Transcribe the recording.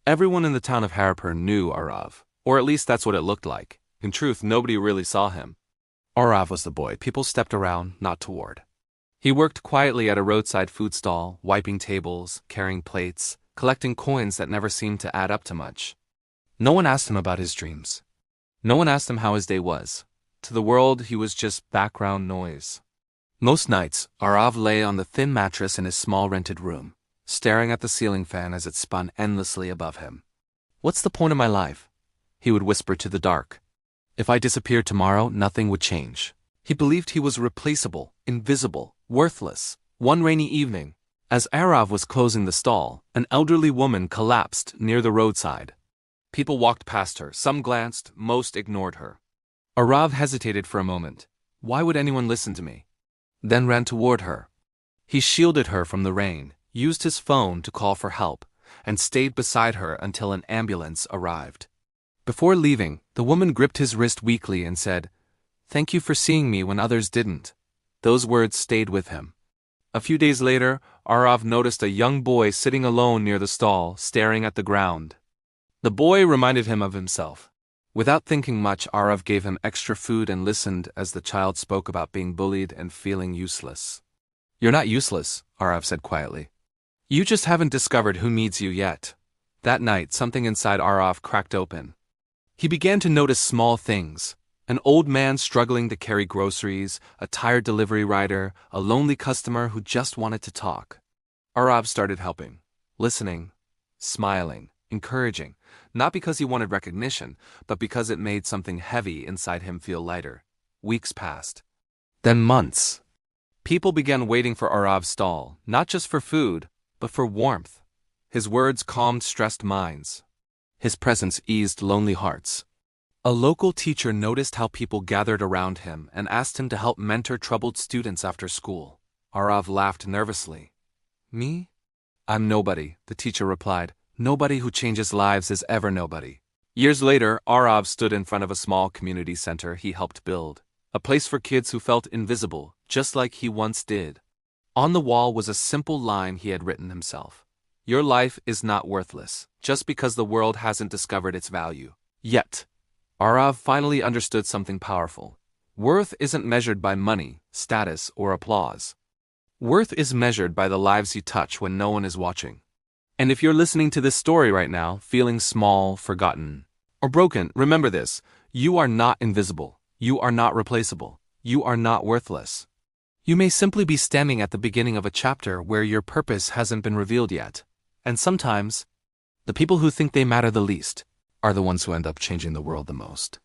Everyone in the town of Haripur knew Aarav, or at least that's what it looked like. In truth, nobody really saw him. Aarav was the boy people stepped around, not toward. He worked quietly at a roadside food stall, wiping tables, carrying plates, collecting coins that never seemed to add up to much. No one asked him about his dreams. No one asked him how his day was. To the world, he was just background noise. Most nights, Aarav lay on the thin mattress in his small rented room, staring at the ceiling fan as it spun endlessly above him. "What's the point of my life?" he would whisper to the dark. "If I disappeared tomorrow, nothing would change." He believed he was replaceable, invisible, worthless. One rainy evening, as Aarav was closing the stall, an elderly woman collapsed near the roadside. People walked past her, some glanced, most ignored her. Aarav hesitated for a moment. Why would anyone listen to me? Then ran toward her. He shielded her from the rain, used his phone to call for help, and stayed beside her until an ambulance arrived. Before leaving, the woman gripped his wrist weakly and said, "Thank you for seeing me when others didn't." Those words stayed with him. A few days later, Aarav noticed a young boy sitting alone near the stall, staring at the ground. The boy reminded him of himself. Without thinking much, Aarav gave him extra food and listened as the child spoke about being bullied and feeling useless. "You're not useless," Aarav said quietly. "You just haven't discovered who needs you yet." That night, something inside Aarav cracked open. He began to notice small things. An old man struggling to carry groceries, a tired delivery rider, a lonely customer who just wanted to talk. Aarav started helping, listening, smiling, encouraging, not because he wanted recognition, but because it made something heavy inside him feel lighter. Weeks passed. Then months. People began waiting for Aarav's stall, not just for food, but for warmth. His words calmed stressed minds. His presence eased lonely hearts. A local teacher noticed how people gathered around him and asked him to help mentor troubled students after school. Aarav laughed nervously. "Me? I'm nobody," the teacher replied. "Nobody who changes lives is ever nobody." Years later, Aarav stood in front of a small community center he helped build, a place for kids who felt invisible, just like he once did. On the wall was a simple line he had written himself. "Your life is not worthless, just because the world hasn't discovered its value yet." Aarav finally understood something powerful. Worth isn't measured by money, status, or applause. Worth is measured by the lives you touch when no one is watching. And if you're listening to this story right now, feeling small, forgotten, or broken, remember this: you are not invisible. You are not replaceable. You are not worthless. You may simply be standing at the beginning of a chapter where your purpose hasn't been revealed yet. And sometimes, the people who think they matter the least are the ones who end up changing the world the most.